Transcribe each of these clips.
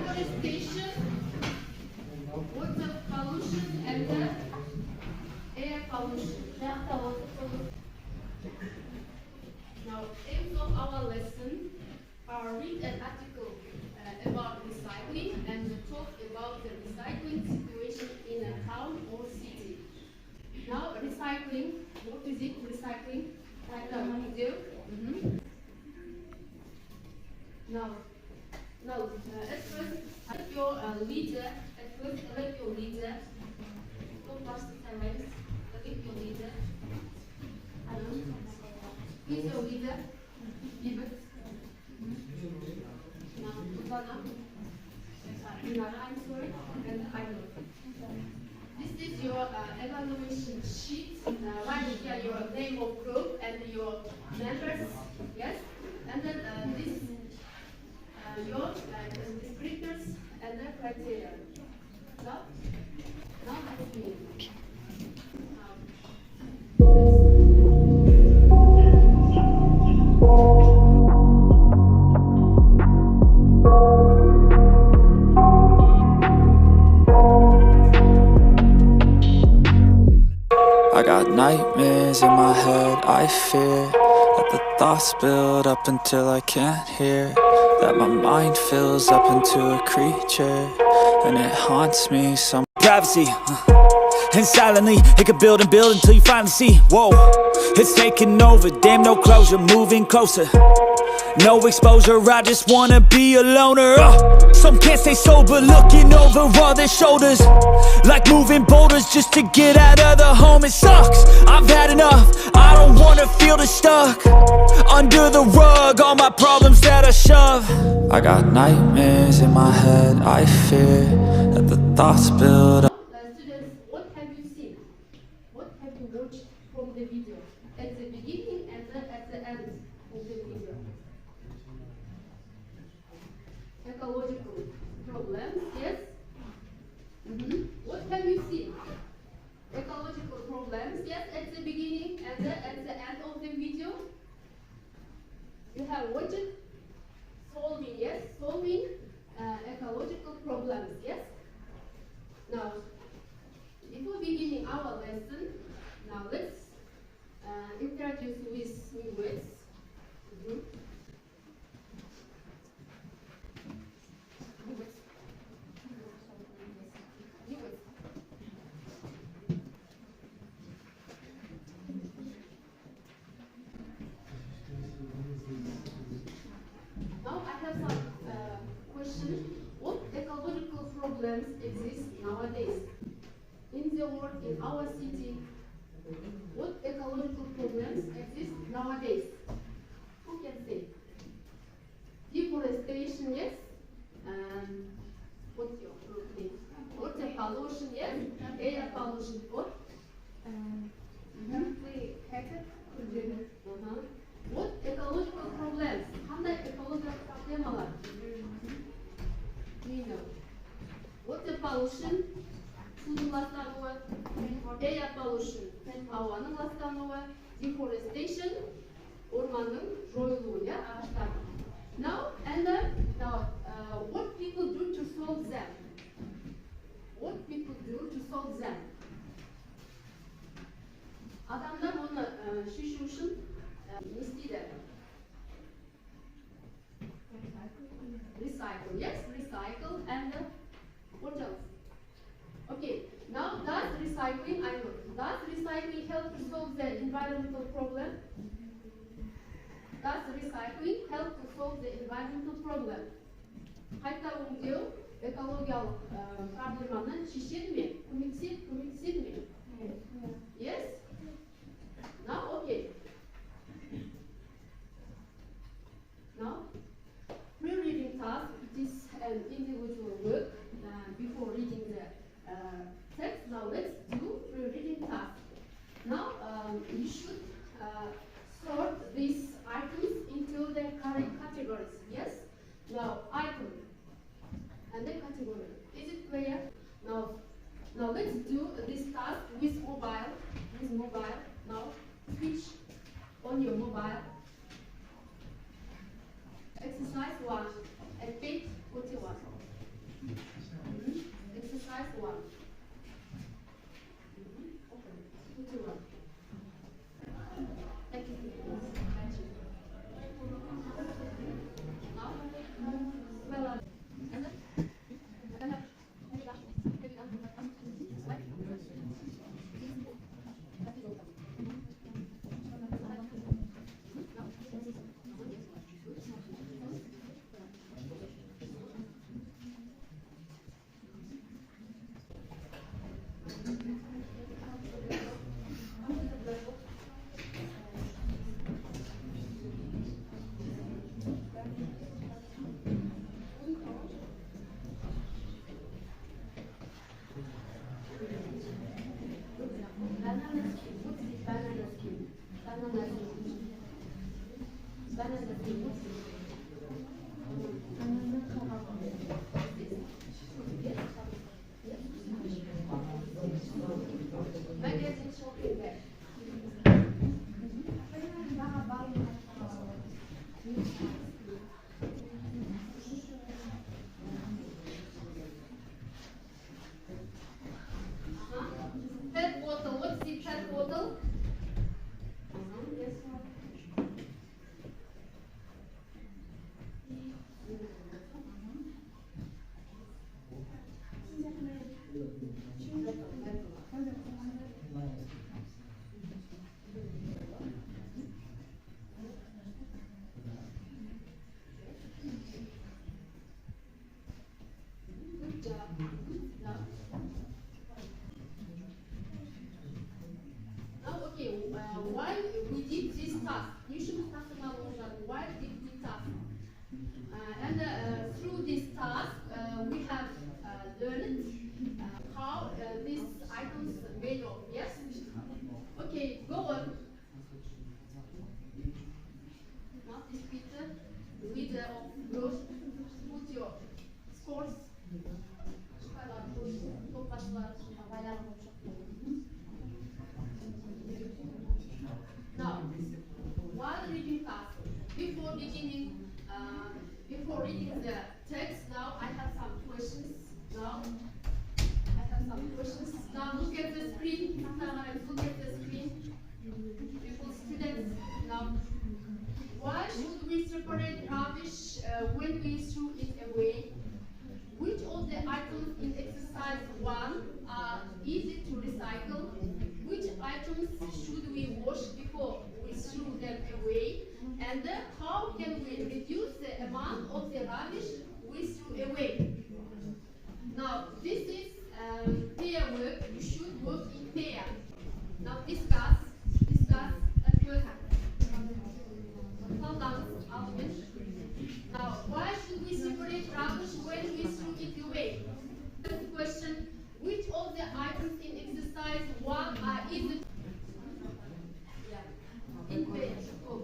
Deforestation, water pollution, and air pollution. Now, aims of our lesson are read an article about recycling and talk about the recycling situation in a town or city. Now, recycling, what is it? Recycling? Now, at first, elect your leader. At first, elect your leader. Don't pass the time. Elect your leader. He's your leader. Give it. Now, Ivana. I'm sorry. And I know. This is your evaluation sheet. Write here your name of group and your members. Yes. And then this. Your descriptors and the criteria. Now let's begin. I got nightmares in my head, I fear that the thoughts build up until I can't hear, that my mind fills up into a creature, and it haunts me some privacy, and silently it could build and build until you finally see, whoa, it's taking over, damn no closure, moving closer, no exposure, I just wanna be a loner. Some can't stay sober, looking over all their shoulders, like moving boulders just to get out of the home. It sucks, I've had enough, I don't wanna feel the stuck under the rug, all my problems that I shove. I got nightmares in my head, I fear that the thoughts build up. Students, what have you seen? What have you watched from the video? At the beginning and at the end of the video. Ecological problems, yes? What have you seen? Ecological problems, yes, at the beginning and at the end of the video. You have watched solving, yes? Solving ecological problems, yes? Now, before beginning our lesson, now let's introduce with new words. Now I have some questions. What ecological problems exist nowadays in the world, in our city? What ecological problems exist nowadays? Who can say? Deforestation, yes. What's your name? Water pollution, yes. Air pollution, what? What ecological problems? Hangi ekolojik problemalar? Do you know? Water pollution, suyun lastlanığı, air pollution, havanın lastlanığı, deforestation, ormanın joyuluğu, ya, ağaçların. Now, what people do to solve them? What people do to solve them? Adamlar onu şişu için ne isteyler? Recycle, yes, recycle, and what else? Okay, now does recycling, I know, does recycling help to solve the environmental problem? Does recycling help to solve the environmental problem? Hatta diyor, ekolojik problemanı şişir mi? Kömeksid mi? Yes? Now, okay. Now, And through this task, we have learned how these items are made of. Yes? Okay, go on. Now this picture, with brush, put your scores. Now, while reading task, before reading the text, now I have some questions. Now look at the screen. Look at the screen. People, students, now. Why should we separate rubbish when we throw it away? Which of the items in exercise 1 are easy to recycle? Which items should we wash before we throw them away? And how can we reduce the amount of the rubbish we throw away? Now, this is pair work. You should work in pair. Now, discuss at work. Hold on, now, why should we separate rubbish when we throw it away? The question, which of the items in exercise 1 are easy? Yeah. In pair. Oh.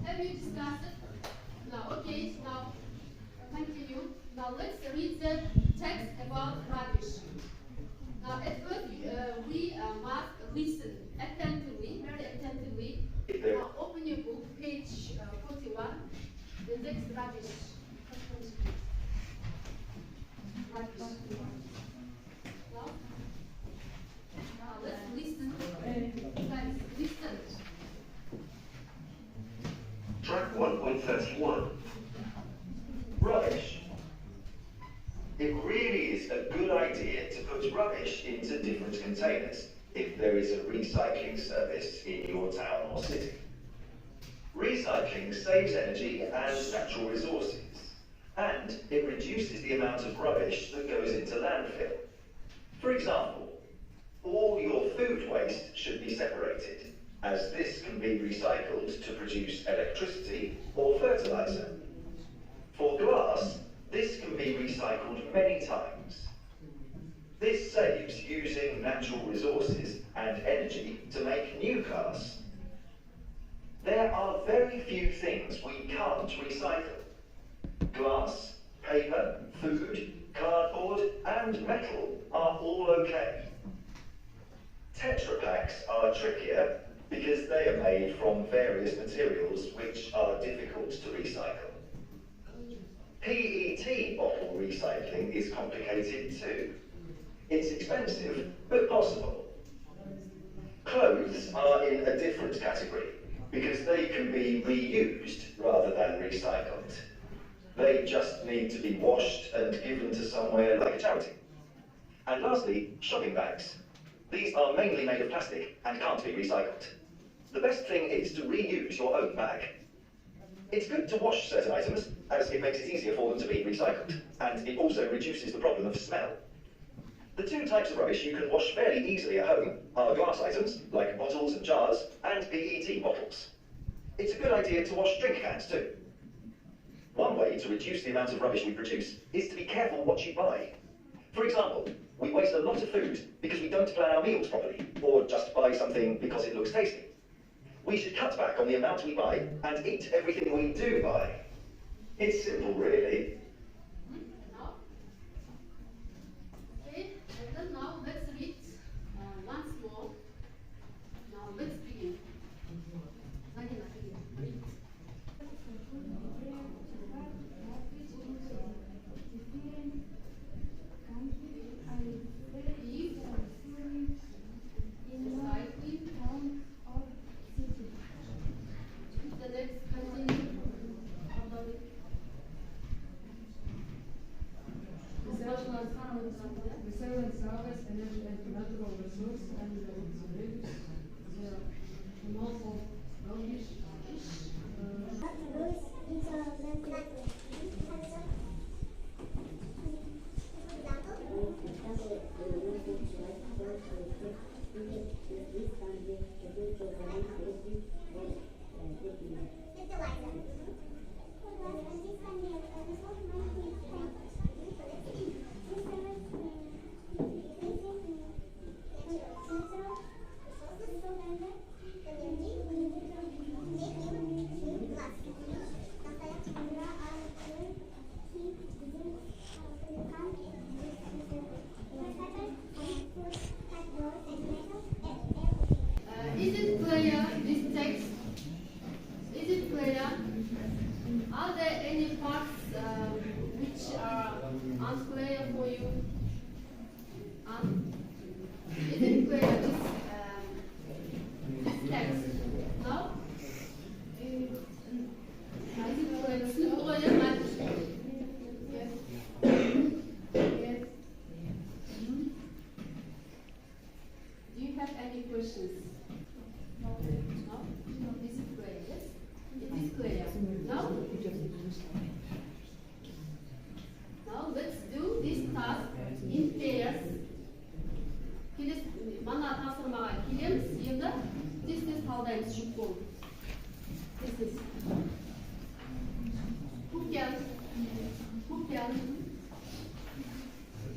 Have you discussed it? Now, okay, now continue. Now let's read the text about rubbish. Now at first we must listen attentively, very attentively. Now open your book, page 41. The next rubbish. Now let's listen. Guys, listen. Track 1.31. Rubbish. It really is a good idea to put rubbish into different containers if there is a recycling service in your town or city. Recycling saves energy and natural resources, and it reduces the amount of rubbish that goes into landfill. For example, all your food waste should be separated, as this can be recycled to produce electricity or fertilizer. For glass, this can be recycled many times. This saves using natural resources and energy to make new glass. There are very few things we can't recycle. Glass, paper, food, cardboard, and metal are all okay. Tetra Paks are trickier because they are made from various materials which are difficult to recycle. PET bottle recycling is complicated too. It's expensive, but possible. Clothes are in a different category because they can be reused rather than recycled. They just need to be washed and given to somewhere like a charity. And lastly, shopping bags. These are mainly made of plastic and can't be recycled. The best thing is to reuse your own bag. It's good to wash certain items, as it makes it easier for them to be recycled, and it also reduces the problem of smell. The two types of rubbish you can wash fairly easily at home are glass items, like bottles and jars, and PET bottles. It's a good idea to wash drink cans too. One way to reduce the amount of rubbish we produce is to be careful what you buy. For example, we waste a lot of food because we don't plan our meals properly, or just buy something because it looks tasty. We should cut back on the amount we buy and eat everything we do buy. It's simple, really. Okay, and then now let's read once more. Now let's begin. Read. بسبب ثوابت natural resource and the rubbish, rubbish Is it clear? Are there any parts which are unclear for you? Is it clear this text? No? Is it clear? Simple or not? Yes. Yes. Do you have any questions? No? Is it clear? Yes? It is clear. No? Now let's do this task in pairs. Mana тапсырмаға келеміз, енді тез-тез талдаймыз жұп болып. Тез-тез. Who can?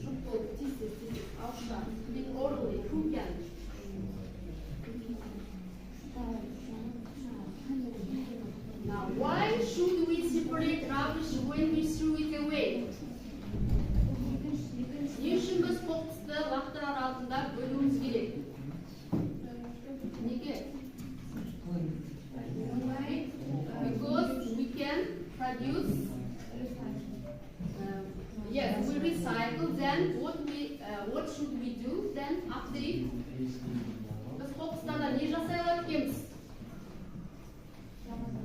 Жұп болып, тез-тез, ауызша. In orderly, who can? Now, why should we separate rubbish when we throw it away? Не үшін біз қоқысты лақтырар алдында бөлуіміз керек? Неге? Because we can produce. Yes, we recycle. Then what should we do? Then after it, біз қоқыстардан не жасай алады екенбіз?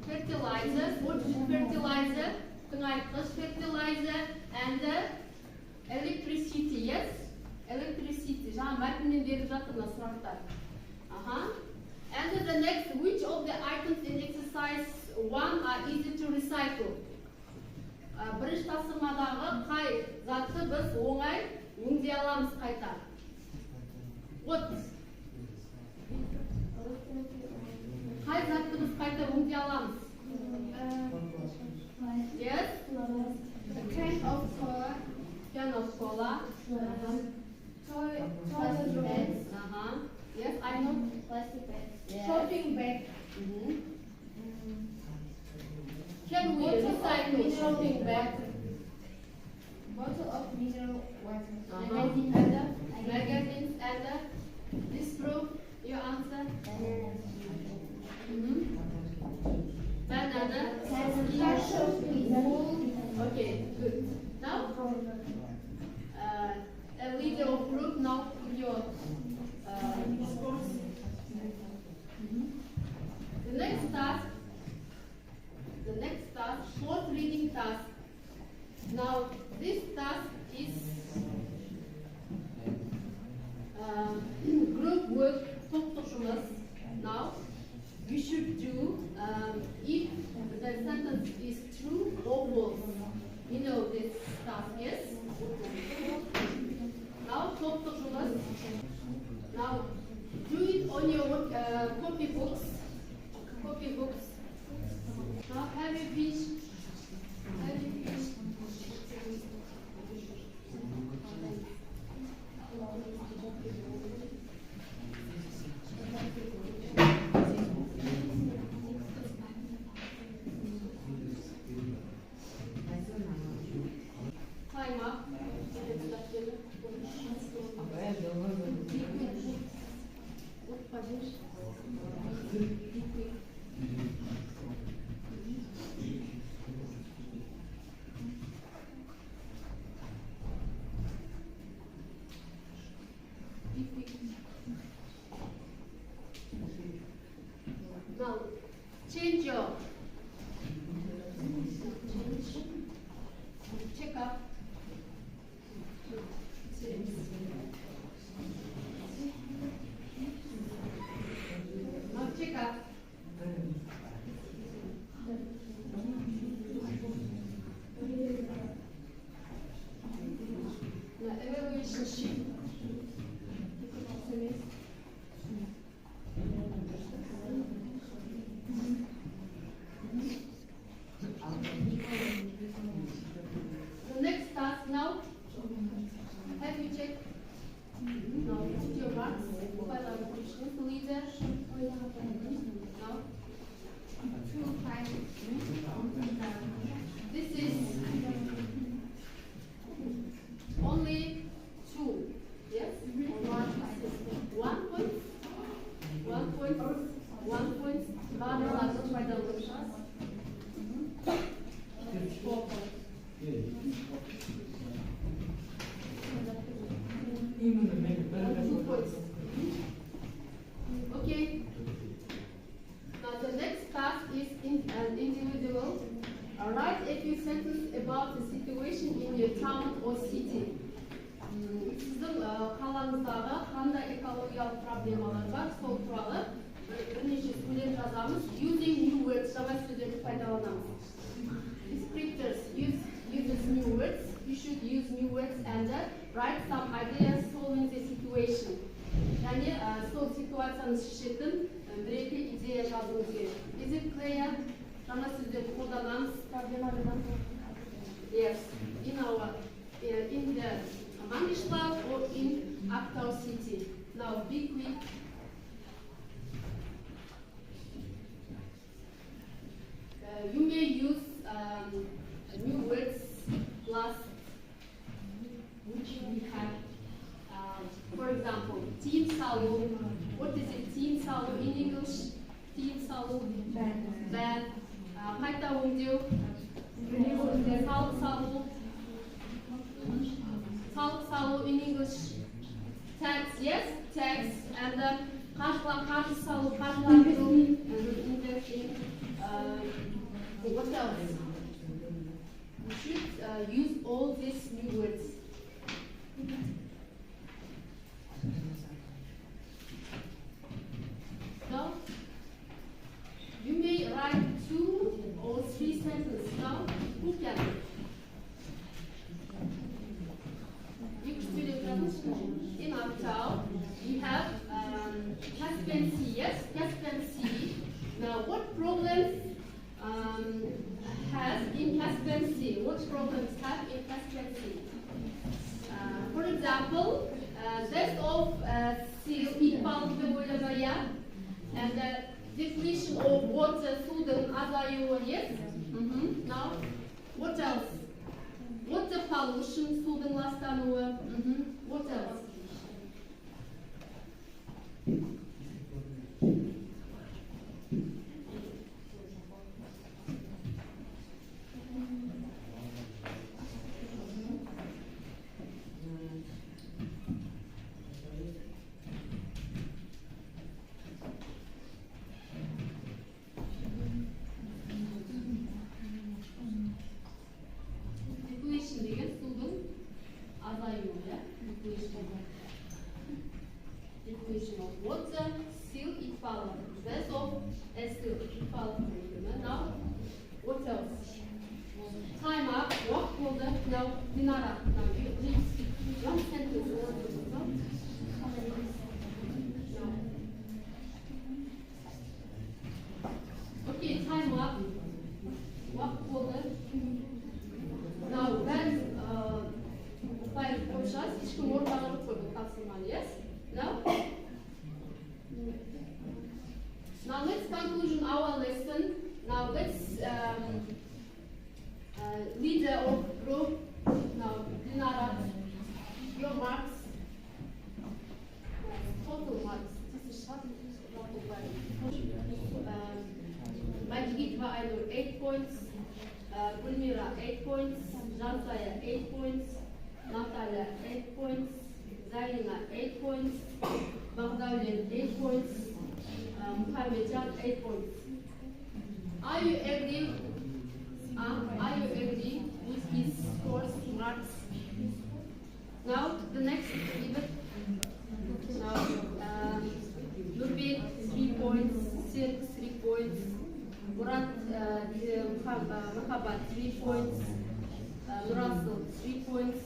Fertilizer. What is fertilizer? Тыңайтқыш fertilizer and electricity. Yes, electricity. Жаңа мәтіннен беріп жатыр мына сұрақтар. And the next, which of the items in exercise 1 are easy to recycle? Бірінші тапсырмадағы қай затты біз оңай өңдей аламыз қайта? What? Қай затты біз қайта өңдей аламыз? Yes? A can of cola. Can of cola. Toilet bags. Yes, I know. Plastic bags. Yes. Shopping bag. Can we recycle shopping bag? Bottle of mineral water. Magazines and this proof, your answer? Banana. Okay, good. Now, a leader of group, now your response. The next task, short reading task. Now, this task is group work, topluluk жұмыс. Now, you should do if the sentence is true or false. You know this task, yes? Now, topluluk жұмыс. Now, do it on your copy books. Now, have you finished? Time up. Now, change your check up. Now check up. Now evaluation sheet. The next 4 points. And 2 points. Okay. Now the next task is an individual. Write a few sentences about the situation in your town or city. Sizin қалаңыздағы қандай экологиялық проблемалар бар, сол туралы бірнеше сөйлем жазамыз. Using new words, жаңа сөздерді пайдаланамыз. Descriptors uses new words. You should use new words and write some ideas solving the situation. Yani сол ситуацияны шешетін бір-екі идея жазуыңыз керек. Is it clear? Жаңа сөздерді қолданамыз. Yes, in the Mangishlav or in Aktau city. Now be quick. You may use new words plus which we have. For example, team salu. What is it? Team salu in English? Team salu. Bad. Kaita window. Sal salu. Sal salu in English. Tax, yes, tax. And karşı salu, karşılandırı. And investing. What else? We should use all these new words. Now, you may write 2 or 3 sentences. Now, who can? In Aktau, we have Caspian Sea. Yes, Caspian Sea. Now, what problems has in Caspian Sea? What problems have in Caspian Sea? For example, death of seal, and the depletion of water through the azayuva. Yes. Now, what else? Water pollution, sudın lastanığı. What else? Depletion of water, seal, ipala. That's of seal, ipala. Now, what else? Time up, what holder? Now, Dinara. Now, you please, one sentence. No. Okay, time up. What holder? Now, when file koyacağız, hiç kumortaları koyduk aslında, yes? No? Now let's conclude our lesson. Now let's leader of group. Now Dinara, your marks. Total marks. This is Majgitva Ainur 8 points. Gulmira 8 points. Jansaya 8 points. Natalia 8 points. Zarina 8 points, Baghdadian 8 points, Muhammadjan 8 points. Are you agree with his scores marks? Now the next event. Now Nurbek 3 points, Silk 3 points, Murat Mahabat 3 points, Nurasul 3 points.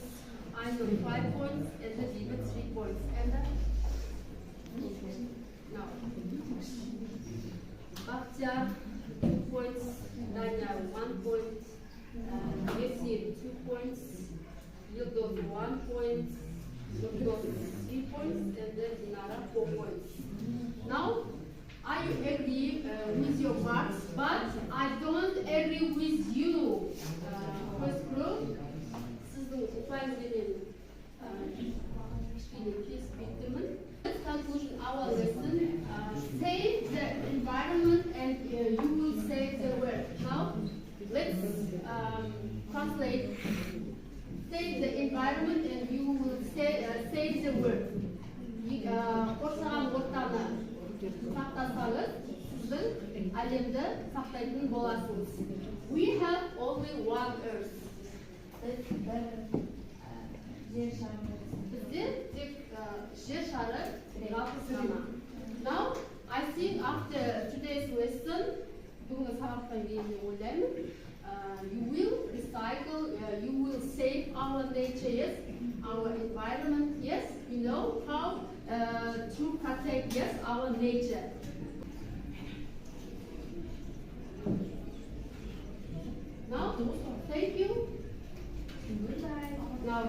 I know 5 points and the David 3 points. And now, Bakhtiar 2 points, Danya 1 point, Yasir 2 points, Yildoz 1 point, Yildoz 3 points, and then Dinara 4 points. Now, I agree with your marks, but I don't agree with you. First group. Let's conclude our lesson. Save the environment and you will save the world. environment and you will save the world. Қоршаған ортаны сақтасаңыз, сіздің әлемді сақтайтын боласыңыз. We have only one earth. Бізде тек жер шары жалғыз ғана. Now, I think after today's lesson, бүгінгі сабақтан кейін деп ойлаймын, you will recycle, you will save our nature, yes, our environment, yes, you know how to protect, yes, our nature. Now, thank you. Goodbye. Now.